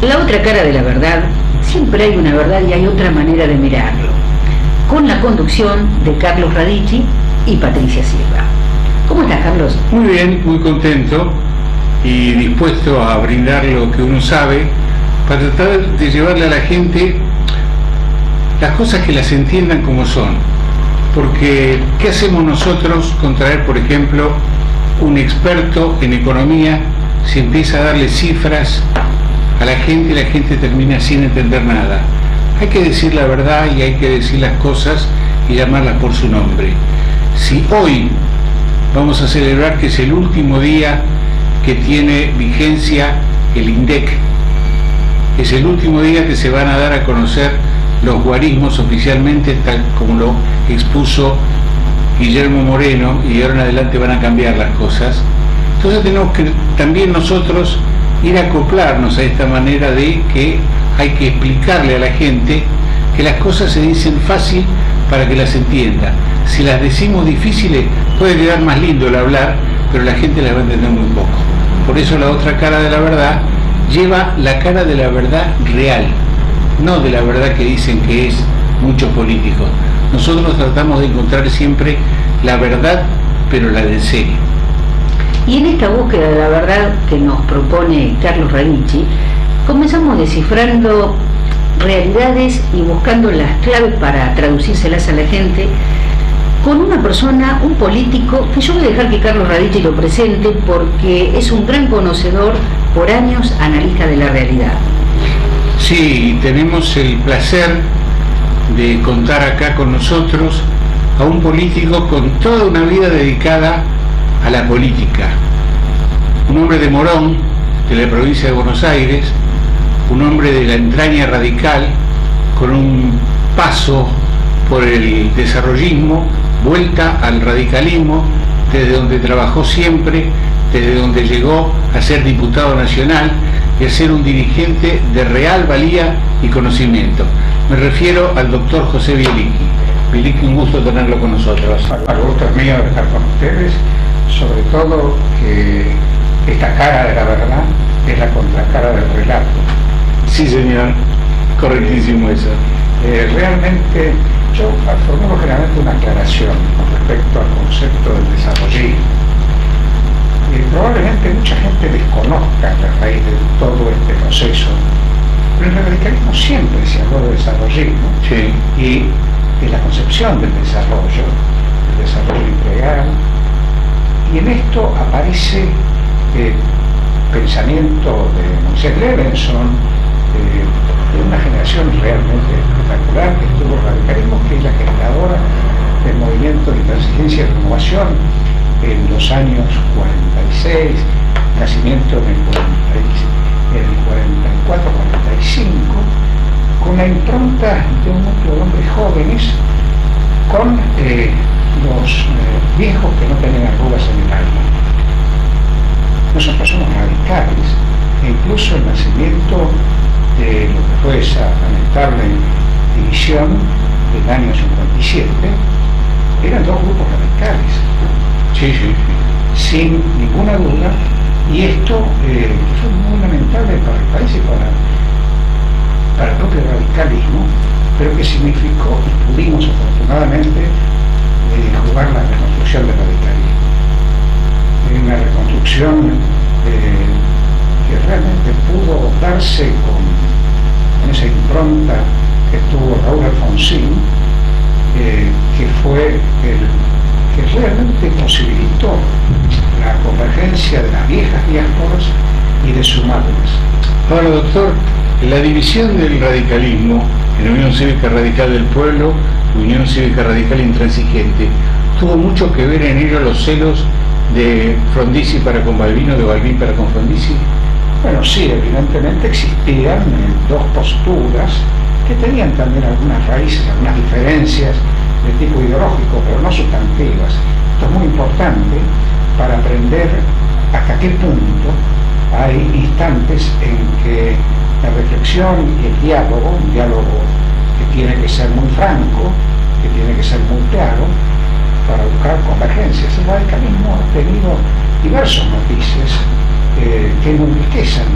La otra cara de la verdad, siempre hay una verdad y hay otra manera de mirarlo, con la conducción de Carlos Radici y Patricia Silva. ¿Cómo estás, Carlos? Muy bien, muy contento y dispuesto a brindar lo que uno sabe para tratar de llevarle a la gente las cosas que las entiendan como son. Porque, ¿qué hacemos nosotros con traer, por ejemplo, un experto en economía si empieza a darle cifras a la gente y la gente termina sin entender nada? Hay que decir la verdad y hay que decir las cosas y llamarlas por su nombre. Si hoy vamos a celebrar que es el último día que tiene vigencia el INDEC, es el último día que se van a dar a conocer los guarismos oficialmente, tal como lo expuso Guillermo Moreno, y de ahora en adelante van a cambiar las cosas. Entonces tenemos que también nosotros ir a acoplarnos a esta manera de que hay que explicarle a la gente que las cosas se dicen fácil para que las entienda. Si las decimos difíciles, puede quedar más lindo el hablar, pero la gente las va a entender muy poco. Por eso la otra cara de la verdad lleva la cara de la verdad real, no de la verdad que dicen que es muchos políticos. Nosotros tratamos de encontrar siempre la verdad, pero la de en serio. Y en esta búsqueda de la verdad que nos propone Carlos Radici, comenzamos descifrando realidades y buscando las claves para traducírselas a la gente con una persona, un político, que yo voy a dejar que Carlos Radici lo presente porque es un gran conocedor, por años analista de la realidad. Sí, tenemos el placer de contar acá con nosotros a un político con toda una vida dedicada a la política. Un hombre de Morón, de la provincia de Buenos Aires, un hombre de la entraña radical, con un paso por el desarrollismo, vuelta al radicalismo, desde donde trabajó siempre, desde donde llegó a ser diputado nacional y a ser un dirigente de real valía y conocimiento. Me refiero al doctor José Bielicki. Bielicki, un gusto tenerlo con nosotros. El gusto es mío de estar con ustedes, sobre todo que esta cara de la verdad es la contracara del relato. Sí, señor, correctísimo eso. Realmente yo formulo generalmente una aclaración con respecto al concepto del desarrollismo. Probablemente mucha gente desconozca la raíz de todo este proceso, pero en el radicalismo siempre se habló de desarrollismo, sí, y de la concepción del desarrollo integral, y en esto aparece pensamiento de Moisés Levenson, de una generación realmente espectacular que estuvo el radicalismo, que es la generadora del movimiento de intransigencia y renovación en los años 46, nacimiento en el 44-45, con la impronta de un núcleo de hombres jóvenes, con los viejos que no tenían arrugas en el alma. Nosotros somos radicales, e incluso el nacimiento de lo que fue esa lamentable división del año 57, eran dos grupos radicales. Sí, sí, sí. Sin ninguna duda, y esto fue muy lamentable para el país y para el propio radicalismo, pero que significó, y pudimos afortunadamente jugar la reconstrucción del radicalismo. Una reconstrucción que realmente pudo darse con esa impronta que tuvo Raúl Alfonsín, que fue el que realmente posibilitó la convergencia de las viejas diásporas y de sumarlas. Ahora, doctor, la división del radicalismo en Unión Cívica Radical del Pueblo, Unión Cívica Radical Intransigente, tuvo mucho que ver en ello los celos de Frondizi para con Balbino, de Balbín para con Frondizi. Bueno, sí, evidentemente existían dos posturas que tenían también algunas raíces, algunas diferencias de tipo ideológico, pero no sustantivas. Esto es muy importante para aprender hasta qué punto hay instantes en que la reflexión y el diálogo, un diálogo que tiene que ser muy franco, que tiene que ser muy claro, para buscar convergencias. El radicalismo ha tenido diversos matices que enriquecen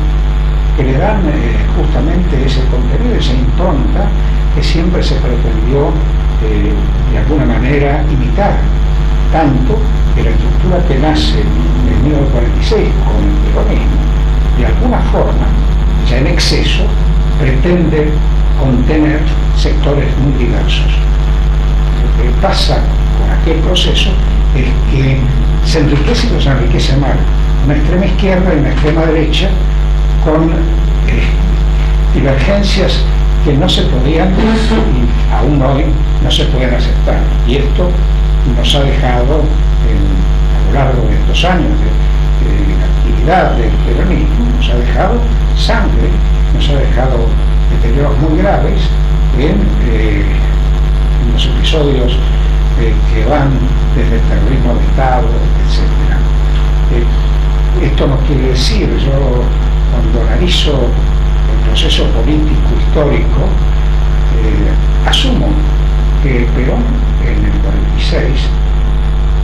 que le dan justamente ese contenido, esa impronta que siempre se pretendió de alguna manera imitar, tanto que la estructura que nace en 1946 con el peronismo, de alguna forma, ya en exceso, pretende contener sectores muy diversos. Lo que pasa con aquel proceso es que se enriquece, pero se enriquece mal, una extrema izquierda y una extrema derecha, con divergencias que no se podían, y aún hoy no se pueden aceptar. Y esto nos ha dejado, a lo largo de estos años de actividad del peronismo, nos ha dejado sangre, nos ha dejado deterioros muy graves en los episodios que van desde el terrorismo de Estado, etc. Esto no quiere decir, yo cuando analizo el proceso político histórico, asumo que Perón en el 46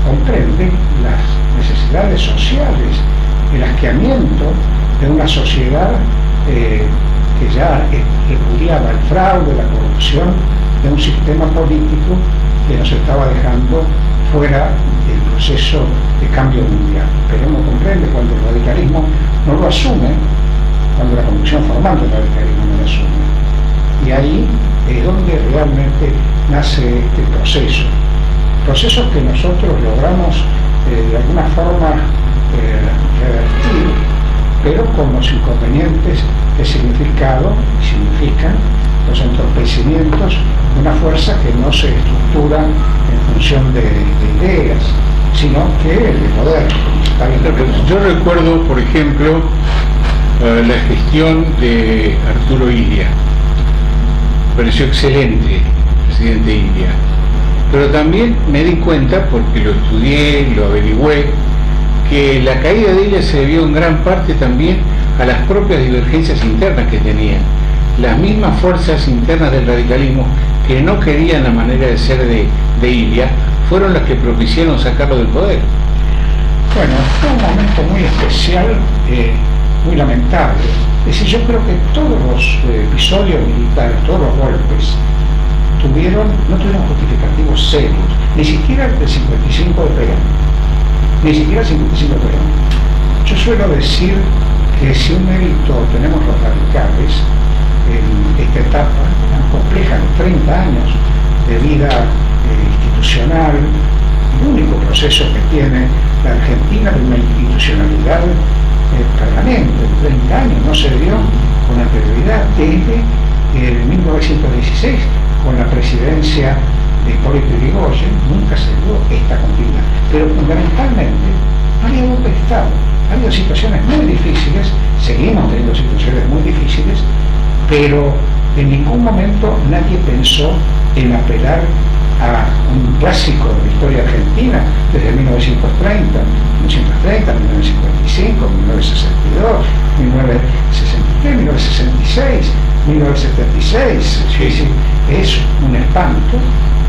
comprende las necesidades sociales, el asqueamiento de una sociedad que ya repudiaba el fraude, la corrupción, de un sistema político que nos estaba dejando fuera del proceso de cambio mundial. Pero no comprende cuando el radicalismo no lo asume, cuando la conducción formal del radicalismo no lo asume. Y ahí es donde realmente nace este proceso que nosotros logramos de alguna forma revertir, pero con los inconvenientes que significan los entorpecimientos de una fuerza que no se estructura en función de ideas, sino que de poder. Yo recuerdo, por ejemplo, la gestión de Arturo Illia. Me pareció excelente, presidente Illia. Pero también me di cuenta, porque lo estudié, lo averigüé, que la caída de Illia se debió en gran parte también a las propias divergencias internas que tenían. Las mismas fuerzas internas del radicalismo que no querían la manera de ser de Illia fueron las que propiciaron sacarlo del poder. Bueno, fue un momento muy especial, muy lamentable. Es decir, yo creo que todos los episodios militares, todos los golpes, no tuvieron justificativos serios, ni siquiera el 55 de Perón, ni siquiera el 55 de Perón. Yo suelo decir que si un mérito tenemos los radicales en esta etapa tan compleja de 30 años de vida institucional, el único proceso que tiene la Argentina de una institucionalidad permanente de 30 años, no se dio con anterioridad desde 1916 con la presidencia de Hipólito Yrigoyen, nunca se dio esta continuidad, pero fundamentalmente ha habido golpe de Estado, ha habido situaciones muy difíciles, seguimos teniendo situaciones muy difíciles, pero en ningún momento nadie pensó en apelar a un clásico de la historia argentina desde 1930, 1955, 1962, 1963, 1966, 1976. Sí. Es un espanto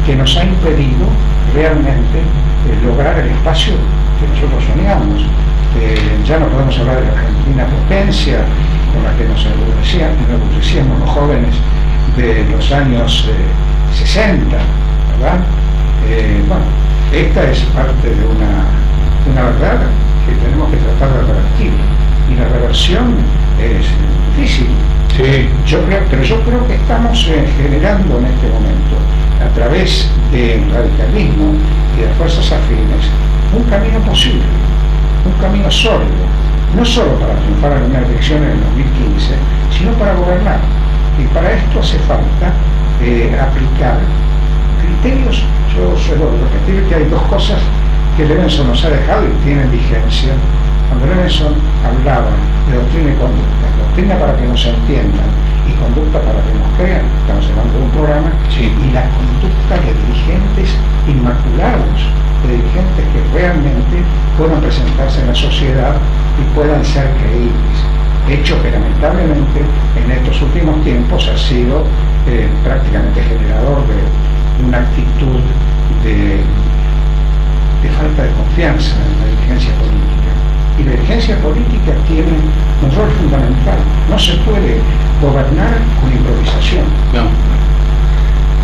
que nos ha impedido realmente lograr el espacio que nosotros soñamos. Ya no podemos hablar de la Argentina potencia con la que nos enorgullecíamos los jóvenes de los años 60, ¿verdad? Bueno, esta es parte de una verdad que tenemos que tratar de revertir, y la reversión es difícil. Sí. Pero yo creo que estamos generando en este momento, a través del radicalismo y de las fuerzas afines, un camino posible, un camino sólido, no solo para triunfar en una elección en el 2015, sino para gobernar. Y para esto hace falta aplicar criterios. Yo suelo repetir que hay dos cosas que Levenson nos ha dejado y tienen vigencia. Cuando Levenson hablaba de doctrina y conducta, doctrina para que nos entiendan y conducta para que nos crean, estamos hablando de un programa, sí, y la conducta de dirigentes inmaculados, de dirigentes que realmente puedan presentarse en la sociedad y puedan ser creíbles. Hecho que lamentablemente en estos últimos tiempos ha sido prácticamente generador de una actitud de falta de confianza en la dirigencia política. Y la dirigencia política tiene un rol fundamental. No se puede gobernar con improvisación.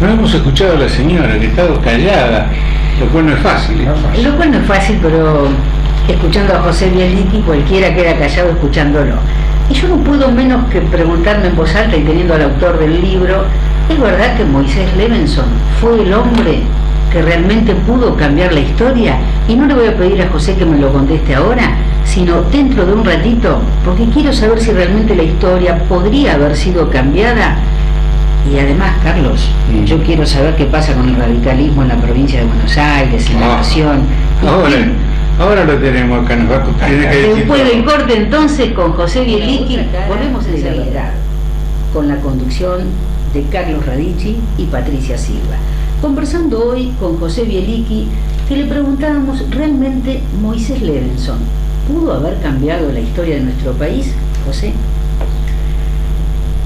No hemos escuchado a la señora, que ha estado callada, lo cual no es fácil. No es fácil. Lo cual no es fácil, pero escuchando a José Bielicki cualquiera queda callado escuchándolo. Y yo no puedo menos que preguntarme en voz alta y teniendo al autor del libro, ¿es verdad que Moisés Levenson fue el hombre que realmente pudo cambiar la historia? Y no le voy a pedir a José que me lo conteste ahora, sino dentro de un ratito, porque quiero saber si realmente la historia podría haber sido cambiada. Y además, Carlos, yo quiero saber qué pasa con el radicalismo en la provincia de Buenos Aires, en la Nación. Ahora lo tenemos acá, nos va a contar. Después del corte, entonces, con José Bielicki, volvemos enseguida con la conducción de Carlos Radici y Patricia Silva. Conversando hoy con José Bielicki, que le preguntábamos, ¿realmente Moisés Levenson pudo haber cambiado la historia de nuestro país, José?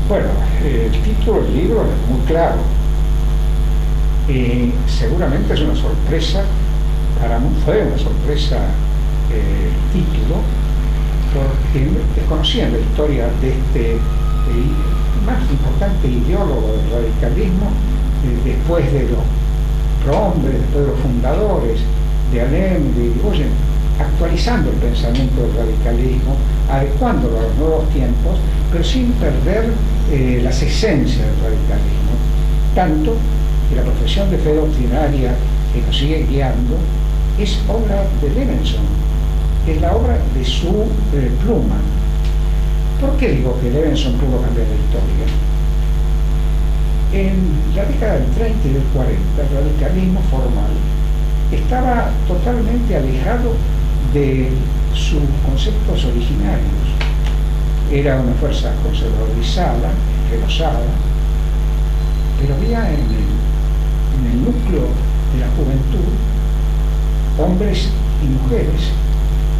Bueno, el título del libro es muy claro. Seguramente es una sorpresa, fue una sorpresa el título, porque desconocían la historia de este más importante ideólogo del radicalismo, después de los prohombres, después de los fundadores, de Alem, de Irigoyen, actualizando el pensamiento del radicalismo, adecuándolo a los nuevos tiempos, pero sin perder las esencias del radicalismo. Tanto que la profesión de fe doctrinaria que nos sigue guiando es obra de Levenson, es la obra de su pluma. ¿Por qué digo que Levenson pudo cambiar la historia? En la década del 30 y del 40, el radicalismo formal estaba totalmente alejado de sus conceptos originarios. Era una fuerza conservadorizada, renosada, pero había en el núcleo de la juventud hombres y mujeres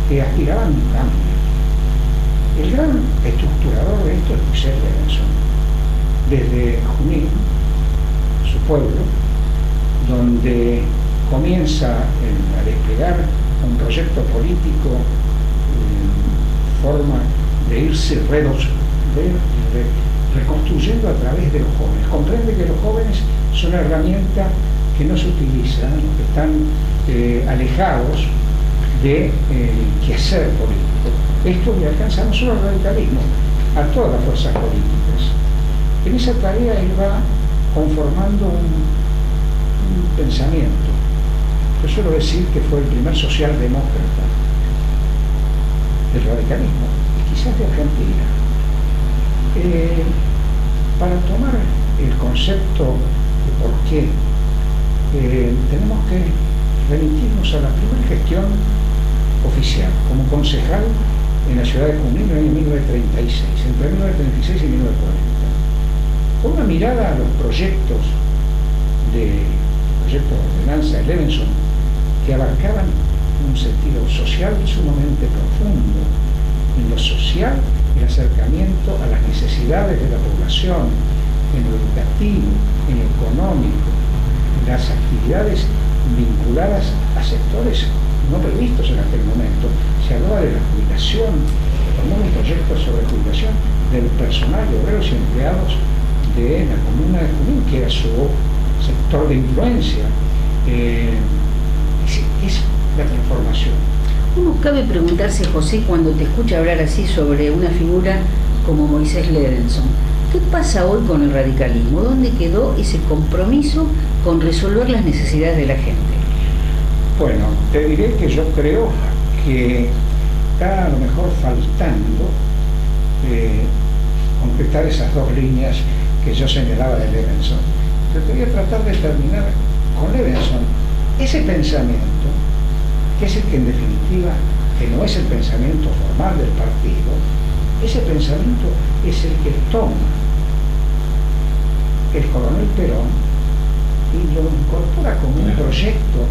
que aspiraban a un cambio. El gran estructurador de esto es Moisés Levenson, desde Junín, su pueblo, donde comienza a desplegar un proyecto político en forma de irse reconstruyendo a través de los jóvenes. Comprende que los jóvenes son una herramienta que no se utiliza, que están alejados del quehacer político. Esto le alcanza no solo al radicalismo, a todas las fuerzas políticas. En esa tarea él va conformando un pensamiento. Yo suelo decir que fue el primer socialdemócrata del radicalismo, quizás de Argentina. Para tomar el concepto de por qué, tenemos que remitirnos a la primera gestión oficial como concejal en la ciudad de Junín en el año 1936, entre 1936 y 1940. Con una mirada a los proyectos de ordenanza de Levenson, que abarcaban un sentido social sumamente profundo, en lo social, el acercamiento a las necesidades de la población, en lo educativo, en lo económico, en las actividades vinculadas a sectores no previstos en aquel momento. Se hablaba de la jubilación, tomó un proyecto sobre jubilación del personal de obreros y empleados de la comuna de Junín, que era su sector de influencia. Es la transformación. Uno cabe preguntarse, José, cuando te escucha hablar así sobre una figura como Moisés Levenson, ¿qué pasa hoy con el radicalismo? ¿Dónde quedó ese compromiso con resolver las necesidades de la gente? Bueno, te diré que yo creo que está a lo mejor faltando concretar esas dos líneas que yo señalaba de Levenson. Pero te voy a tratar de terminar con Levenson. Ese pensamiento, que es el que en definitiva, que no es el pensamiento formal del partido, ese pensamiento es el que toma el coronel Perón y lo incorpora como un proyecto,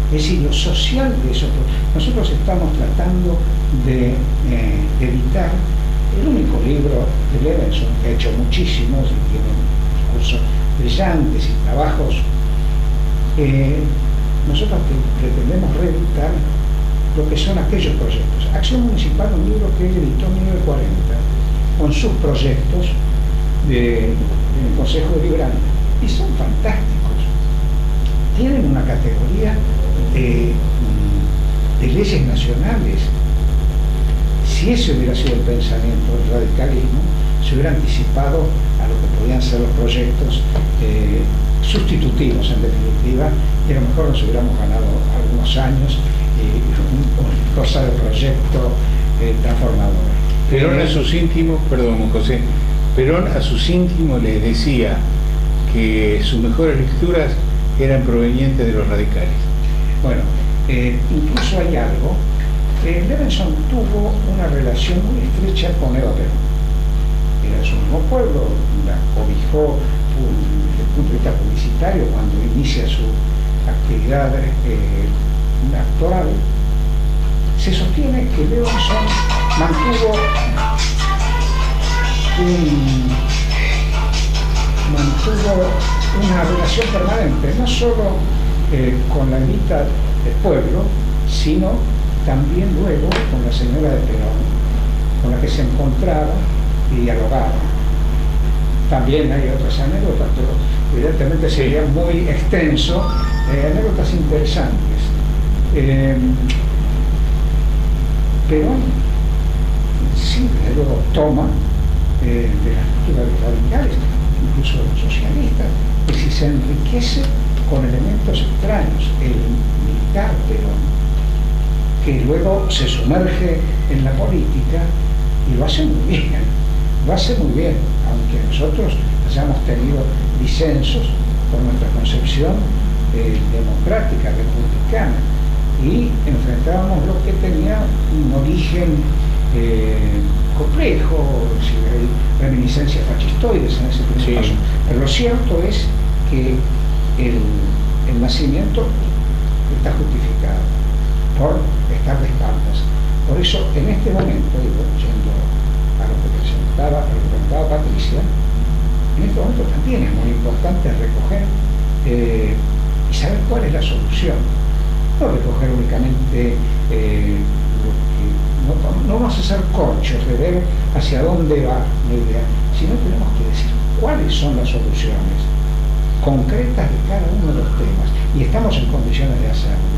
es decir, lo social de eso. Nosotros estamos tratando de editar el único libro de Levenson, que ha hecho muchísimos y tiene discursos brillantes y trabajos. Nosotros pretendemos reeditar lo que son aquellos proyectos. Acción Municipal, un libro que él editó en 1940, con sus proyectos del Consejo Deliberante, y son fantásticos. Tienen una categoría de leyes nacionales. Si ese hubiera sido el pensamiento del radicalismo, se hubiera anticipado a lo que podían ser los proyectos sustitutivos, en definitiva, y a lo mejor nos hubiéramos ganado algunos años una cosa de proyecto transformador. Perón a sus íntimos, perdón José, Perón a sus íntimos les decía que sus mejores lecturas eran provenientes de los radicales. Bueno, incluso hay algo. Levenson tuvo una relación muy estrecha con Eva Perón. Era de su mismo pueblo, la cobijó desde el punto de vista publicitario cuando inicia su actividad actoral. Se sostiene que Levenson mantuvo una relación permanente, no solo con la élite del pueblo, sino también luego con la señora de Perón, con la que se encontraba y dialogaba. También hay otras anécdotas, pero evidentemente sería muy extenso, anécdotas interesantes. Perón sí, luego toma de las lecturas radicales, incluso de los socialistas, y si se enriquece con elementos extraños, el militar Perón, que luego se sumerge en la política y lo hace muy bien, aunque nosotros hayamos tenido disensos por nuestra concepción democrática, republicana, y enfrentábamos lo que tenía un origen complejo, si hay reminiscencias fascistoides en ese primer paso. Pero lo cierto es que el nacimiento está justificado por estar de espaldas. Por eso, en este momento, yendo a lo que presentaba Patricia, en este momento también es muy importante recoger y saber cuál es la solución. No recoger únicamente no vamos a hacer corchos de ver hacia dónde va la idea, sino tenemos que decir cuáles son las soluciones concretas de cada uno de los temas, y estamos en condiciones de hacerlo.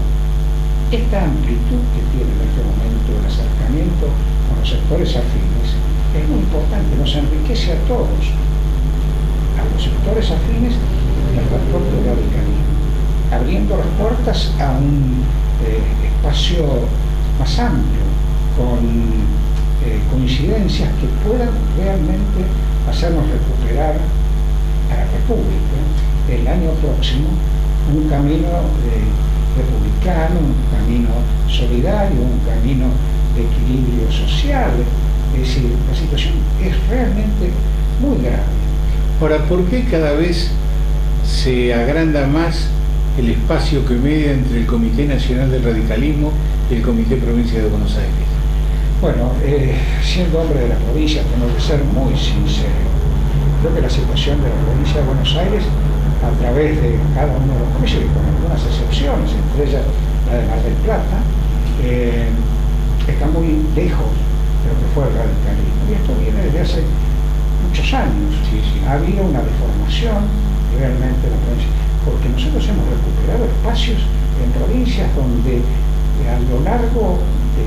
Esta amplitud que tiene en este momento el acercamiento con los sectores afines es muy importante, nos enriquece a todos, a los sectores afines y al propio radicalismo, abriendo las puertas a un espacio más amplio, con coincidencias que puedan realmente hacernos recuperar a la República el año próximo un camino republicano, un camino solidario, un camino de equilibrio social. Es decir, la situación es realmente muy grave. Ahora, ¿por qué cada vez se agranda más el espacio que media entre el Comité Nacional del Radicalismo y el Comité Provincia de Buenos Aires? Bueno, siendo hombre de la provincia, tengo que ser muy sincero. Creo que la situación de la provincia de Buenos Aires, a través de cada uno de los comicios, y con algunas excepciones, entre ellas la de Mar del Plata, está muy lejos de lo que fue el radicalismo. Y esto viene desde hace muchos años. Ha habido una deformación realmente en la provincia, porque nosotros hemos recuperado espacios en provincias donde a lo largo de,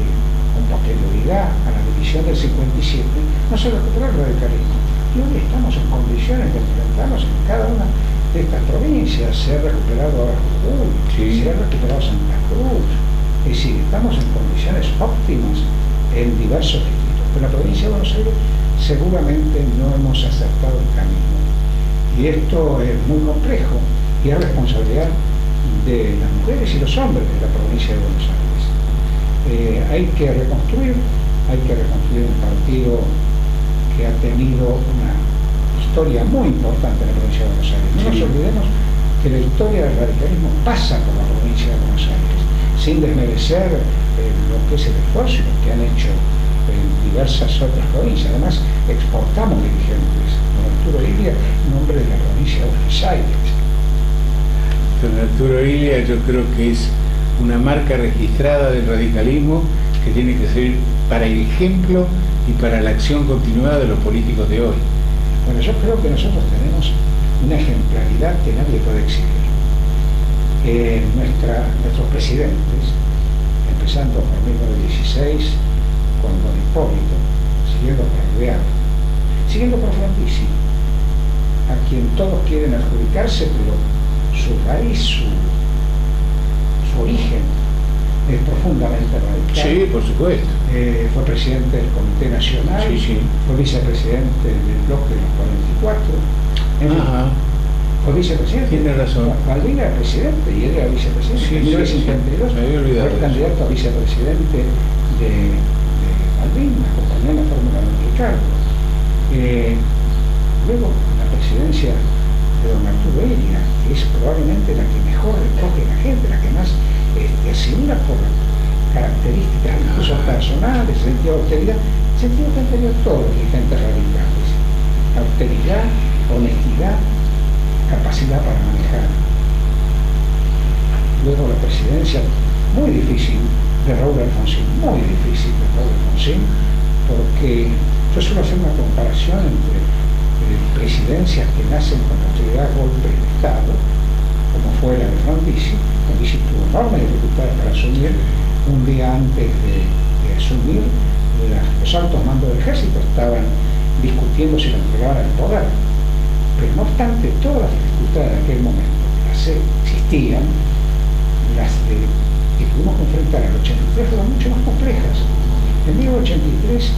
con posterioridad a la división del 57, no se recuperó el radicalismo. Y hoy estamos en condiciones de enfrentarnos en cada una de estas provincias. Se ha recuperado Jujuy, se ha recuperado Santa Cruz. Es decir, estamos en condiciones óptimas en diversos distritos. Pero en la provincia de Buenos Aires seguramente no hemos acertado el camino. Y esto es muy complejo y es responsabilidad de las mujeres y los hombres de la provincia de Buenos Aires. Hay que reconstruir un partido que ha tenido una historia muy importante en la provincia de Buenos Aires. No nos olvidemos que la historia del radicalismo pasa por la provincia de Buenos Aires, sin desmerecer lo que es el esfuerzo y lo que han hecho en diversas otras provincias. Además, exportamos dirigentes. Don Arturo Ilia, nombre de la provincia de Buenos Aires. Don Arturo Ilia, yo creo que es una marca registrada del radicalismo que tiene que servir para el ejemplo y para la acción continuada de los políticos de hoy. Bueno, yo creo que nosotros tenemos una ejemplaridad que nadie puede exhibir. Nuestros presidentes, empezando por 1916, con don Hipólito, siguiendo por Alvear, siguiendo por Frondizi, a quien todos quieren adjudicarse, pero su raíz, su origen es profundamente radical. Sí, por supuesto. Fue presidente del Comité Nacional, sí. Fue vicepresidente del bloque de los 44. Fue vicepresidente. Tiene razón. Malvin era presidente y él era vicepresidente. Sí, en 1952 me había olvidado fue candidato a vicepresidente de Malvin, acompañó en la fórmula de Ricardo. Luego, la presidencia de don Arturo Elia, que es probablemente la que mejor recoge a la gente, la que más asimila por características incluso personales, sentido de austeridad, sentido que han tenido todos los dirigentes radicales: austeridad, honestidad, capacidad para manejar. Luego la presidencia muy difícil de Raúl Alfonsín, porque yo suelo hacer una comparación entre presidencias que nacen con posterioridad a golpes de Estado, como fue la de Frondizi. Frondizi tuvo enormes dificultades para asumir. Un día antes de asumir, los altos mandos del ejército estaban discutiendo si lo entregaban al poder. Pero no obstante, todas las dificultades de aquel momento, las existían, las que tuvimos que enfrentar al 83 fueron mucho más complejas. En 1983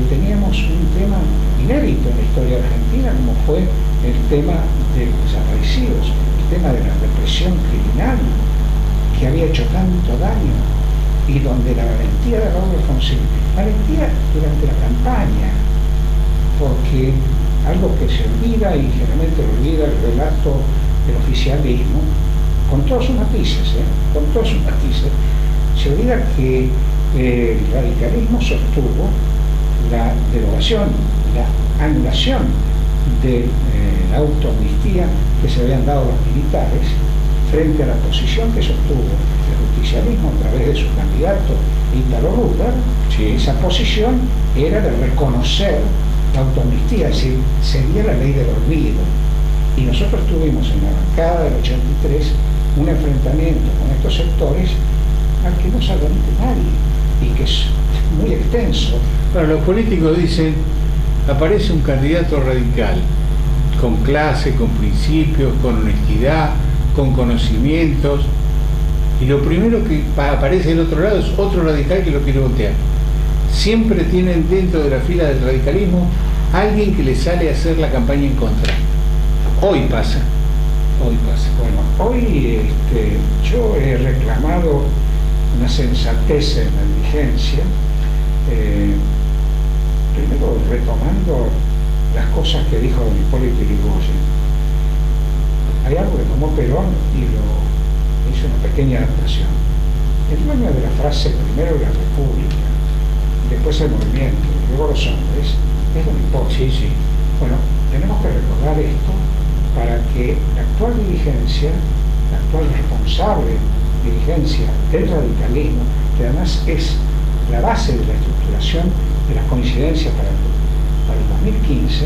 teníamos un tema inédito en la historia de Argentina, como fue el tema de los desaparecidos, el tema de la represión criminal que había hecho tanto daño, y donde la valentía de Raúl Alfonsín, valentía durante la campaña, porque algo que se olvida, y generalmente lo olvida el relato del oficialismo, con todos sus matices, se olvida que el radicalismo sostuvo la derogación, la anulación de la autoamnistía que se habían dado los militares frente a la posición que sostuvo el justicialismo a través de su candidato Ítalo Rutter. Sí. Esa posición era de reconocer la autoamnistía, es decir, sería la ley del olvido. Y nosotros tuvimos en la bancada del 83 un enfrentamiento con estos sectores al que no sabe nadie y que es muy extenso. Bueno, los políticos dicen, aparece un candidato radical, con clase, con principios, con honestidad, con conocimientos, y lo primero que aparece del otro lado es otro radical que lo quiere voltear. Siempre tienen dentro de la fila del radicalismo alguien que le sale a hacer la campaña en contra. Hoy pasa. Bueno, hoy yo he reclamado una sensatez en la dirigencia, primero retomando las cosas que dijo don Hipólito Yrigoyen. Hay algo que tomó Perón y lo hizo una pequeña adaptación. El dueño de la frase primero la República, después el movimiento, y luego los hombres, es don Hipólito. Sí. Bueno, tenemos que recordar esto para que la actual dirigencia, la actual responsable dirigencia del radicalismo, que además es la base de la estructuración de las coincidencias para el 2015,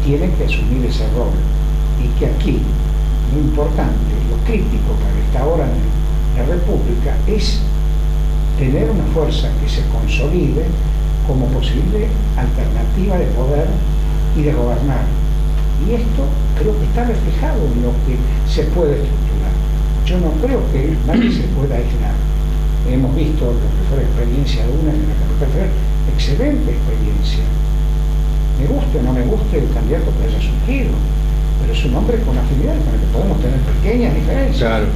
tiene que asumir ese rol. Y que aquí, lo importante, lo crítico para esta hora en la República es tener una fuerza que se consolide como posible alternativa de poder y de gobernar. Y esto creo que está reflejado en lo que se puede estructurar. Yo no creo que nadie se pueda aislar. Hemos visto lo que fue la experiencia de una en la capital federal, excelente experiencia. Me guste o no me guste el candidato que haya surgido, pero es un hombre con afinidad con el que podemos tener pequeñas diferencias. Claro.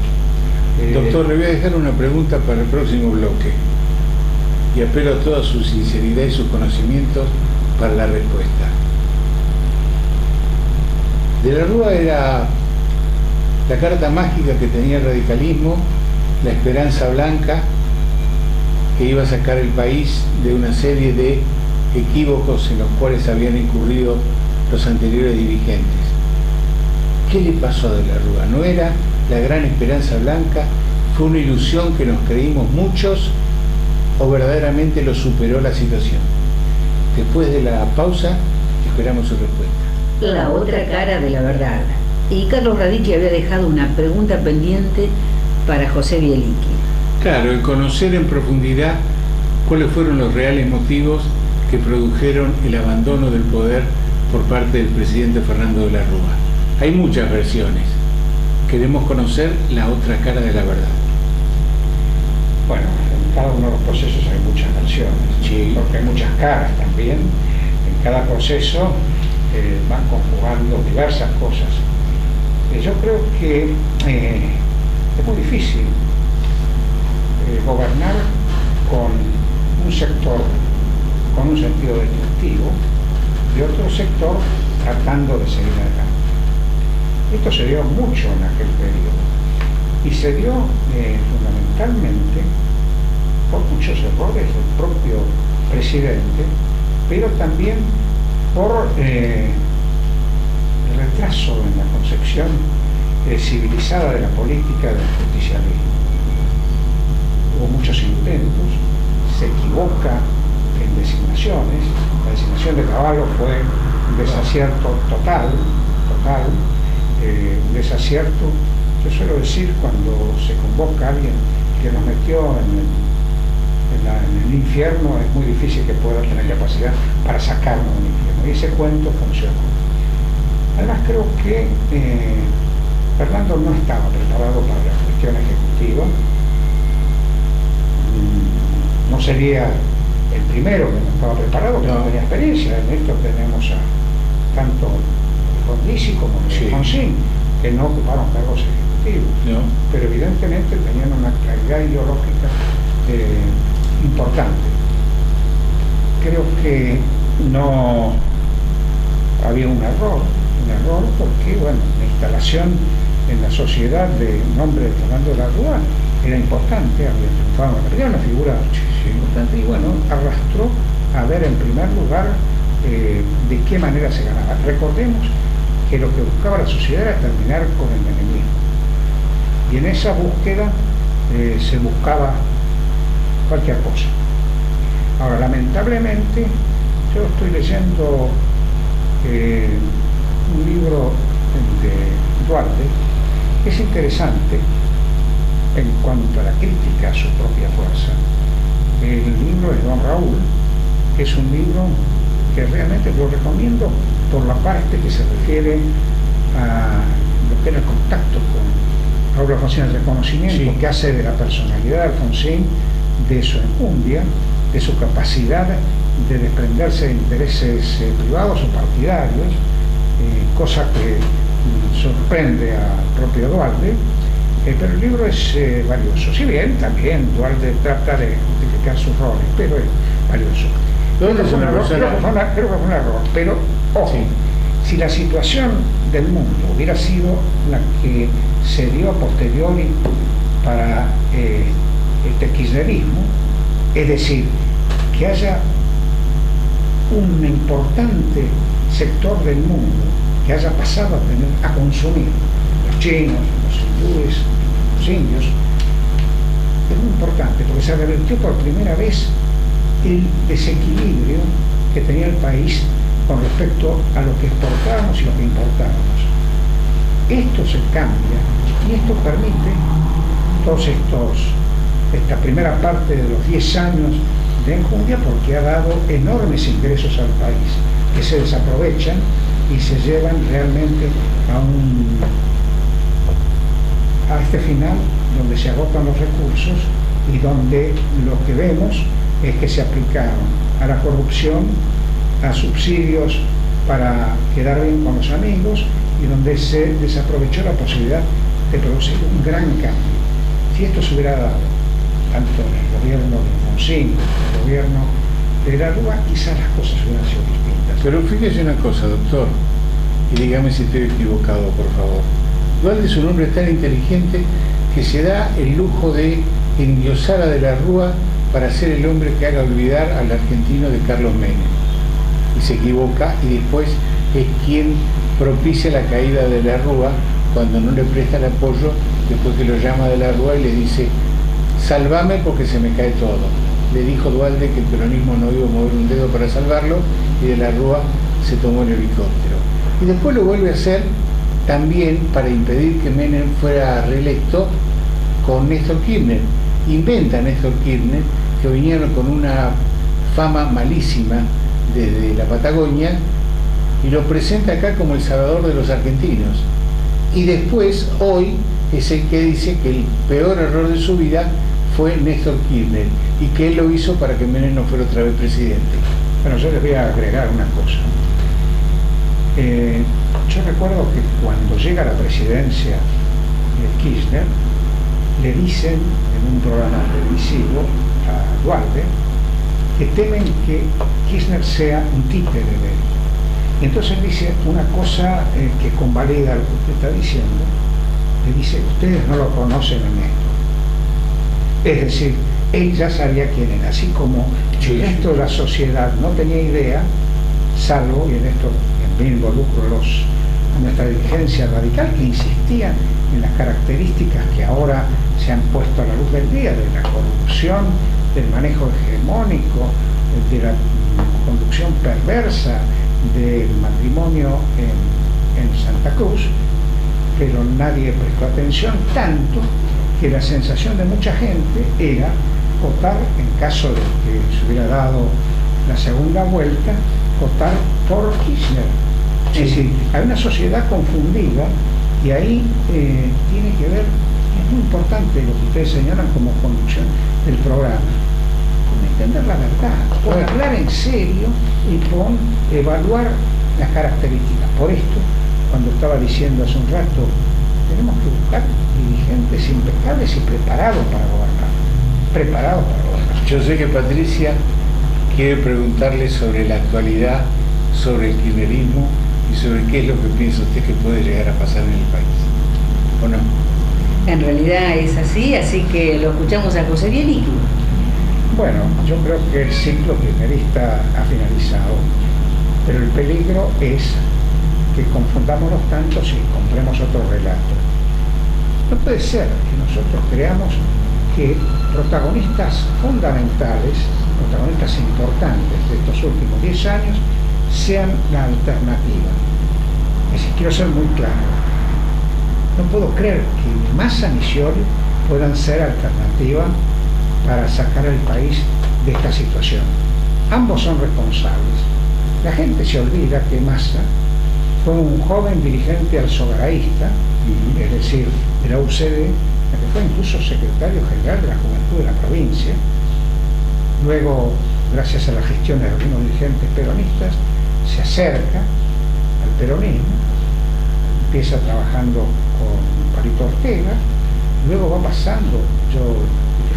Doctor, le voy a dejar una pregunta para el próximo bloque y apelo a toda su sinceridad y sus conocimientos para la respuesta. De la Rúa era la carta mágica que tenía el radicalismo, la esperanza blanca que iba a sacar el país de una serie de equívocos en los cuales habían incurrido los anteriores dirigentes. ¿Qué le pasó a De la Rúa? ¿No era la gran esperanza blanca ¿Fue una ilusión que nos creímos muchos o verdaderamente lo superó la situación? Después de la pausa, esperamos su respuesta. La otra cara de la verdad. Y Carlos Radici había dejado una pregunta pendiente para José Bielicki. Claro, el conocer en profundidad cuáles fueron los reales motivos que produjeron el abandono del poder por parte del presidente Fernando de la Rúa. Hay muchas versiones. Queremos conocer la otra cara de la verdad. Bueno, en cada uno de los procesos hay muchas versiones, Sí. porque hay muchas caras también. En cada proceso van conjugando diversas cosas. Yo creo que es muy difícil gobernar con un sector con un sentido destructivo y otro sector tratando de seguir adelante. Esto se dio mucho en aquel periodo y se dio fundamentalmente por muchos errores del propio presidente, pero también por el retraso en la concepción civilizada de la política del justicialismo. Hubo muchos intentos, se equivoca en designaciones. La designación de Cavallo fue un desacierto total, un desacierto. Yo suelo decir, cuando se convoca a alguien que nos metió en el infierno, es muy difícil que pueda tener capacidad para sacarnos del infierno, y ese cuento funcionó. Además, creo que Fernando no estaba preparado para la cuestión ejecutiva. No sería el primero que no estaba preparado, que no tenía experiencia. En esto tenemos a tanto Frondizi como Alfonsín, que no ocuparon cargos ejecutivos, pero evidentemente tenían una claridad ideológica importante. Creo que no había un error porque, bueno, la instalación en la sociedad de un hombre de Fernando de la Rúa era importante, había triunfado, era una figura importante, y bueno, arrastró a ver en primer lugar de qué manera se ganaba. Recordemos que lo que buscaba la sociedad era terminar con el menemismo, y en esa búsqueda se buscaba cualquier cosa. Ahora, lamentablemente, yo estoy leyendo un libro de Duarte que es interesante en cuanto a la crítica a su propia fuerza. El libro es Don Raúl, que es un libro que realmente lo recomiendo por la parte que se refiere a lo que era el contacto con Raúl Alfonsín, el reconocimiento que hace de la personalidad de Alfonsín, de su enjundia, de su capacidad de desprenderse de intereses privados o partidarios, cosa que sorprende al propio Duarte, pero el libro es valioso. Si bien también Duarte trata de justificar sus roles, pero es valioso. Creo que fue un error, pero ojo, si la situación del mundo hubiera sido la que se dio a posteriori para este kirchnerismo, es decir, que haya un importante sector del mundo que haya pasado a consumir, los chinos, los hindúes, los indios, es muy importante porque se revirtió por primera vez el desequilibrio que tenía el país con respecto a lo que exportábamos y lo que importábamos. Esto se cambia y esto permite esta primera parte de los 10 años de enjundia, porque ha dado enormes ingresos al país que se desaprovechan y se llevan realmente a este final donde se agotan los recursos y donde lo que vemos es que se aplicaron a la corrupción, a subsidios para quedar bien con los amigos, y donde se desaprovechó la posibilidad de producir un gran cambio. Si esto se hubiera dado tanto en el gobierno de Alfonsín como en el gobierno de la Rúa, quizás las cosas hubieran sido distintas. Pero fíjese una cosa, doctor, y dígame si estoy equivocado, por favor. Duarte es un hombre tan inteligente que se da el lujo de endiosar a de la Rúa para ser el hombre que haga olvidar al argentino de Carlos Menem. Y se equivoca, y después es quien propicia la caída de la Rúa cuando no le presta el apoyo, después que lo llama de la Rúa y le dice: salvame porque se me cae todo. Le dijo Duhalde que el peronismo no iba a mover un dedo para salvarlo, y de la Rúa se tomó el helicóptero. Y después lo vuelve a hacer también para impedir que Menem fuera reelecto con Néstor Kirchner. Inventa a Néstor Kirchner, que vinieron con una fama malísima desde la Patagonia, y lo presenta acá como el salvador de los argentinos. Y después, hoy, es el que dice que el peor error de su vida fue Néstor Kirchner, y que él lo hizo para que Menem no fuera otra vez presidente. Bueno, yo les voy a agregar una cosa. Yo recuerdo que cuando llega a la presidencia Kirchner, le dicen en un programa televisivo a Duhalde que temen que Kirchner sea un títere de él. Y entonces dice una cosa que convalida lo que usted está diciendo. Le dice: ustedes no lo conocen en esto. Es decir, él ya sabía quién era, así como en esto la sociedad no tenía idea, salvo, y en esto también involucro a nuestra dirigencia radical, que insistía en las características que ahora se han puesto a la luz del día, de la corrupción, del manejo hegemónico, de la conducción perversa, del matrimonio en Santa Cruz, pero nadie prestó atención, tanto que la sensación de mucha gente era votar, en caso de que se hubiera dado la segunda vuelta, votar por Kirchner. Es decir, hay una sociedad confundida, y ahí tiene que ver, es muy importante lo que ustedes señalan como conducción del programa, con entender la verdad, con hablar en serio y con evaluar las características. Por esto, cuando estaba diciendo hace un rato, tenemos que buscar dirigentes impecables y preparados para gobernar. Preparados para gobernar. Yo sé que Patricia quiere preguntarle sobre la actualidad, sobre el kirchnerismo y sobre qué es lo que piensa usted que puede llegar a pasar en el país, ¿o no? En realidad es así que lo escuchamos a José Bielicki. Bueno, yo creo que el ciclo kirchnerista ha finalizado, pero el peligro es que confundamos los tantos y compremos otro relato. No puede ser que nosotros creamos que protagonistas fundamentales, protagonistas importantes de estos últimos 10 años, sean la alternativa. Es decir, quiero ser muy claro. No puedo creer que Massa y Scioli puedan ser alternativa para sacar al país de esta situación. Ambos son responsables. La gente se olvida que Massa fue un joven dirigente alzogaraísta, es decir, de la UCD, que fue incluso secretario general de la Juventud de la provincia. Luego, gracias a la gestión de algunos dirigentes peronistas, se acerca al peronismo, empieza trabajando con Palito Ortega, luego va pasando, yo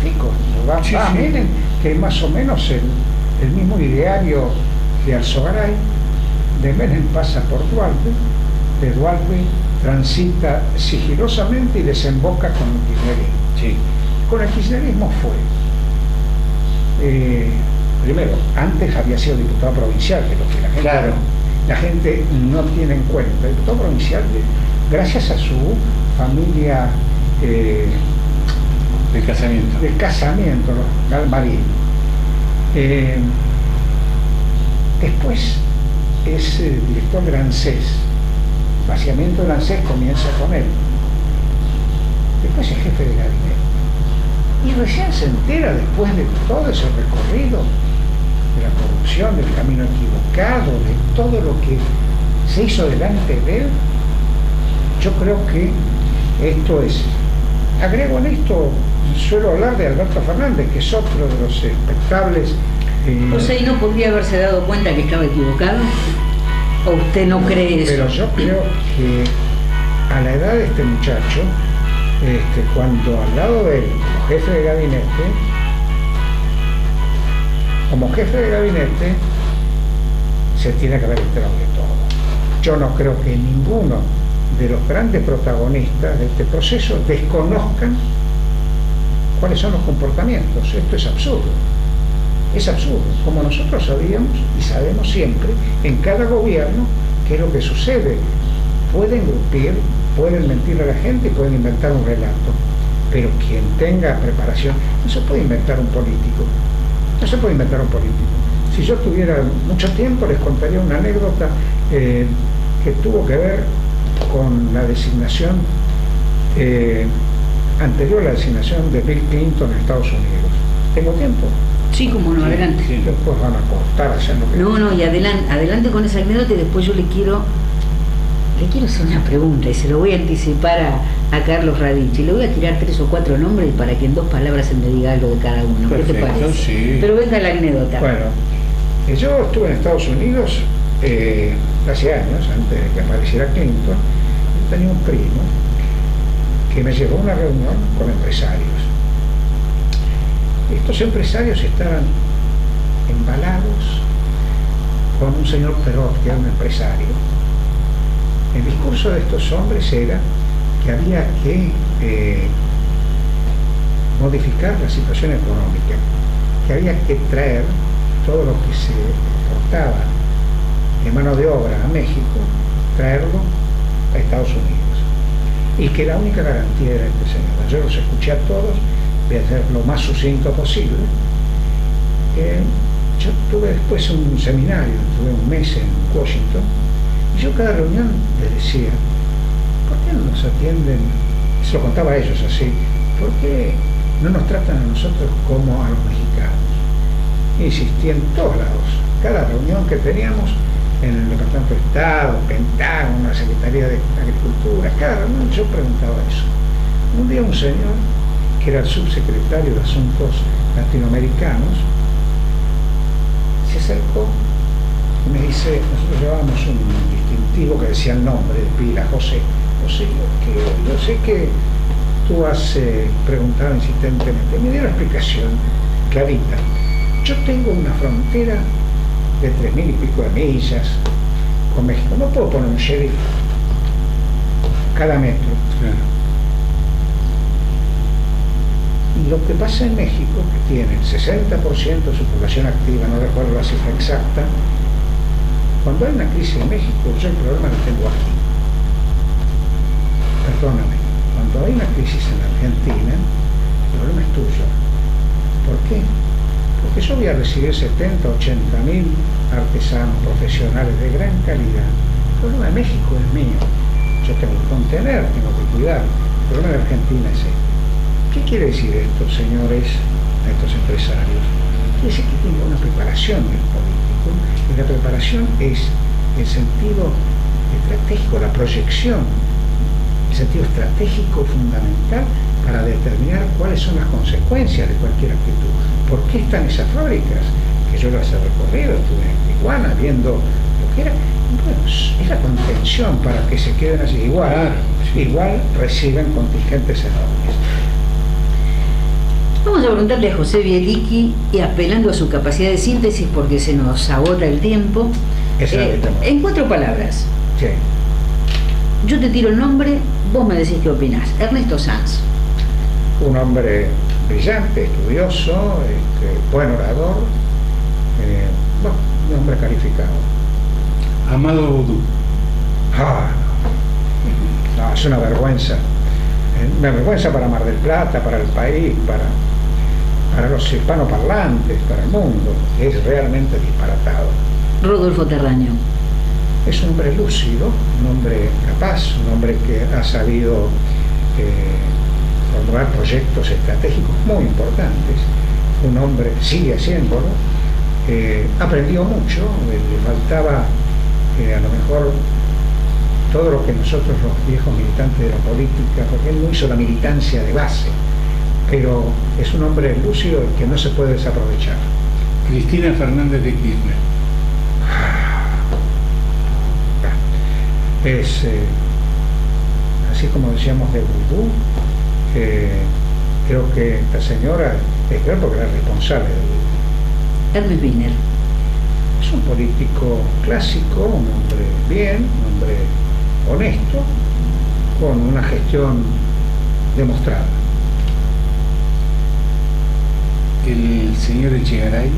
identifico, va a Menem, que es más o menos el mismo ideario de Alzogaray. De Menem pasa por Duhalde, de Duhalde transita sigilosamente y desemboca con el kirchnerismo. Sí. Con el kirchnerismo fue, primero, antes había sido diputado provincial, que es lo que la gente no tiene en cuenta. Diputado provincial, gracias a su familia de casamiento, Galmarín. Después es director de ANSES. Vaciamiento del ANSES comienza con él. Después es jefe de gabinete. Y recién se entera, después de todo ese recorrido, de la corrupción, del camino equivocado, de todo lo que se hizo delante de él. Yo creo que esto es. Agrego en esto, suelo hablar de Alberto Fernández, que es otro de los expectables. O sea, ¿y no podría haberse dado cuenta que estaba equivocado? ¿O usted no cree eso? Pero yo creo que a la edad de este muchacho, cuando al lado de él, como jefe de gabinete, se tiene que haber enterado de todo. Yo no creo que ninguno de los grandes protagonistas de este proceso desconozcan cuáles son los comportamientos. Esto es absurdo. Es absurdo, como nosotros sabíamos y sabemos siempre en cada gobierno qué es lo que sucede. Pueden grupir pueden mentirle a la gente y pueden inventar un relato, pero quien tenga preparación, no se puede inventar un político, no se puede inventar un político. Si yo tuviera mucho tiempo les contaría una anécdota que tuvo que ver con la designación anterior a la designación de Bill Clinton en Estados Unidos. ¿Tengo tiempo? Sí, como no, adelante. Sí, después van a cortar haciendo que... No, y adelante con esa anécdota y después yo le quiero hacer una pregunta y se lo voy a anticipar a Carlos Radici. Le voy a tirar 3 o 4 nombres para que en 2 palabras él me diga algo de cada uno. Perfecto, ¿qué te parece? Sí. Pero venga la anécdota. Bueno, yo estuve en Estados Unidos hace años, antes de que apareciera Clinton. Yo tenía un primo que me llevó a una reunión con empresarios. Estos empresarios estaban embalados con un señor Perot, que era un empresario. El discurso de estos hombres era que había que modificar la situación económica, que había que traer todo lo que se exportaba de mano de obra a México, traerlo a Estados Unidos. Y que la única garantía era este señor. Yo los escuché a todos, voy a hacer lo más sucinto posible. Yo tuve después un seminario, tuve un mes en Washington, y yo cada reunión les decía, ¿por qué no nos atienden? Se lo contaba a ellos así, ¿por qué no nos tratan a nosotros como a los mexicanos? Insistí en todos lados, cada reunión que teníamos, en el Departamento de Estado, Pentágono, la Secretaría de Agricultura, cada reunión yo preguntaba eso. Un día un señor, que era el subsecretario de Asuntos Latinoamericanos, se acercó y me dice, nosotros llevábamos un distintivo que decía el nombre de pila, José, yo sé que tú has preguntado insistentemente, me dio la explicación clarita. Yo tengo una frontera de 3.000 y pico de millas con México, no puedo poner un sheriff cada metro. Claro. Y lo que pasa en México, que tiene el 60% de su población activa, no recuerdo la cifra exacta, cuando hay una crisis en México, yo el problema lo tengo aquí. Perdóname, cuando hay una crisis en la Argentina, el problema es tuyo. ¿Por qué? Porque yo voy a recibir 70, 80 mil artesanos profesionales de gran calidad. El problema de México es mío. Yo tengo que contener, tengo que cuidar. El problema de Argentina es este. ¿Qué quiere decir esto, señores, a estos empresarios? Quiere decir que tengo una preparación del político, y la preparación es el sentido estratégico, la proyección, el sentido estratégico fundamental para determinar cuáles son las consecuencias de cualquier actitud. ¿Por qué están esas fábricas? Que yo las he recorrido, estuve en Tijuana viendo lo que era. Bueno, es la contención para que se queden así. Igual reciben contingentes enormes. Vamos a preguntarle a José Bielicki, y apelando a su capacidad de síntesis porque se nos agota el tiempo, en 4 palabras. Sí. Yo te tiro el nombre, vos me decís qué opinás. Ernesto Sanz. Un hombre brillante, estudioso, buen orador, un hombre calificado. Amado Boudou. No, es una vergüenza. Una vergüenza para Mar del Plata, para el país, para los hispanoparlantes, para el mundo. Es realmente disparatado. Rodolfo Terraño. Es un hombre lúcido, un hombre capaz, un hombre que ha sabido formular proyectos estratégicos muy importantes. Un hombre sigue haciéndolo. Aprendió mucho, le faltaba a lo mejor todo lo que nosotros los viejos militantes de la política, porque él no hizo la militancia de base, pero es un hombre lúcido que no se puede desaprovechar. Cristina Fernández de Kirchner. Es, así como decíamos de Boudou, creo que esta señora es peor porque era responsable de Boudou. Hermes Wiener. Es un político clásico, un hombre bien, un hombre honesto, con una gestión demostrada. El señor Echegaray.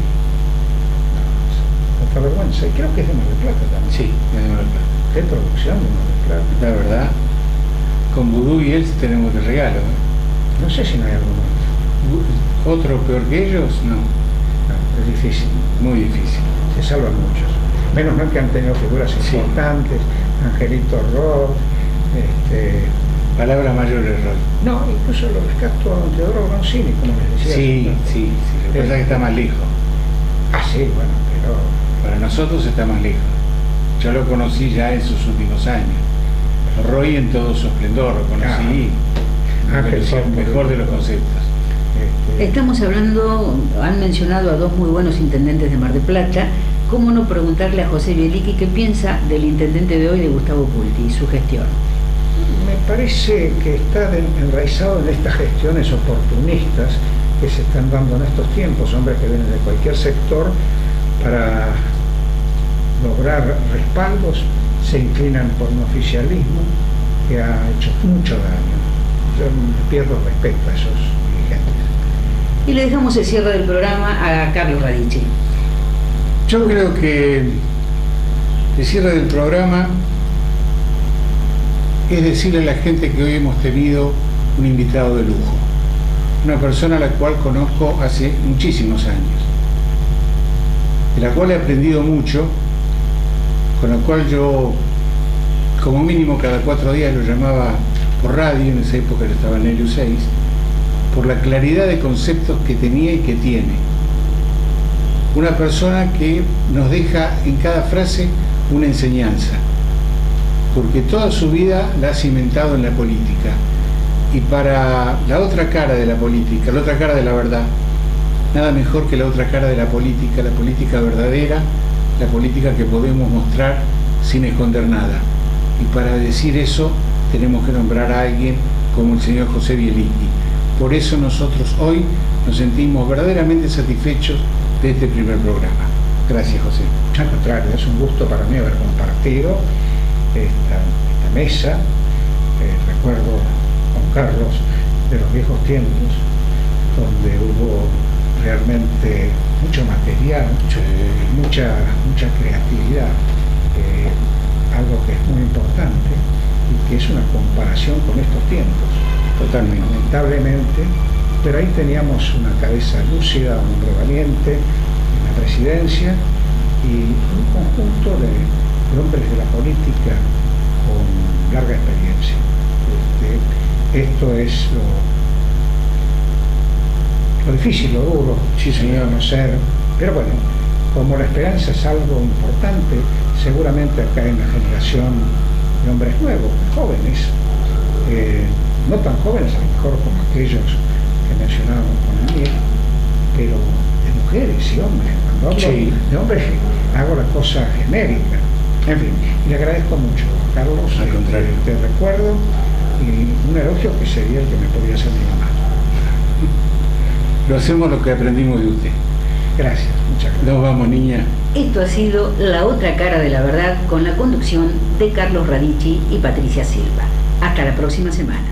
Otra vergüenza, y creo que es de Mar del Plata también. Sí, de Mar del Plata. ¿Qué producción de Mar del Plata? La verdad. Con Vudú y él tenemos de regalo. No sé si no hay alguno. ¿Otro peor que ellos? No. No, es difícil. Muy difícil. Se salvan muchos. Menos mal que han tenido figuras importantes, Angelito Roth, Palabra mayor error. No, incluso lo rescato a Teodoro Broncini, como les decía. Sí. Lo que pasa es que está más lejos. Ah, sí, bueno, pero... Para nosotros está más lejos. Yo lo conocí ya en sus últimos años. Roy en todo su esplendor, lo conocí. Mejor de los conceptos. Estamos hablando, han mencionado a dos muy buenos intendentes de Mar del Plata. ¿Cómo no preguntarle a José Bielicki qué piensa del intendente de hoy, de Gustavo Pulti, y su gestión? Me parece que está enraizado en estas gestiones oportunistas que se están dando en estos tiempos, hombres que vienen de cualquier sector para lograr respaldos, se inclinan por un oficialismo que ha hecho mucho daño. Yo pierdo respeto a esos dirigentes. Y le dejamos el cierre del programa a Carlos Radici. Yo creo que el cierre del programa es decirle a la gente que hoy hemos tenido un invitado de lujo, una persona a la cual conozco hace muchísimos años, de la cual he aprendido mucho, con la cual yo como mínimo cada 4 días lo llamaba por radio, en esa época yo estaba en el U6, por la claridad de conceptos que tenía y que tiene. Una persona que nos deja en cada frase una enseñanza, porque toda su vida la ha cimentado en la política. Y para la otra cara de la política, la otra cara de la verdad, nada mejor que la otra cara de la política verdadera, la política que podemos mostrar sin esconder nada. Y para decir eso tenemos que nombrar a alguien como el señor José Bielicki. Por eso nosotros hoy nos sentimos verdaderamente satisfechos de este primer programa. Gracias, José. Al contrario, es un gusto para mí haber compartido esta mesa. Recuerdo con Carlos de los viejos tiempos, donde hubo realmente mucho material, mucha creatividad, algo que es muy importante y que es una comparación con estos tiempos. Totalmente. Lamentablemente, pero ahí teníamos una cabeza lúcida, un hombre valiente en la presidencia y un conjunto de hombres de la política con larga experiencia. Esto es lo difícil, lo duro, sí, señor, no ser, pero bueno, como la esperanza es algo importante, seguramente acá en la generación de hombres nuevos, jóvenes, no tan jóvenes a lo mejor como aquellos que mencionábamos con Daniel, pero de mujeres y hombres. Cuando hablo de hombres hago la cosa genérica. En fin, le agradezco mucho, Carlos. Al contrario. Te recuerdo y un elogio que sería el que me podría hacer mi mamá. Lo hacemos lo que aprendimos de usted. Gracias, muchas gracias. Nos vamos, niña. Esto ha sido La Otra Cara de la Verdad, con la conducción de Carlos Radici y Patricia Silva. Hasta la próxima semana.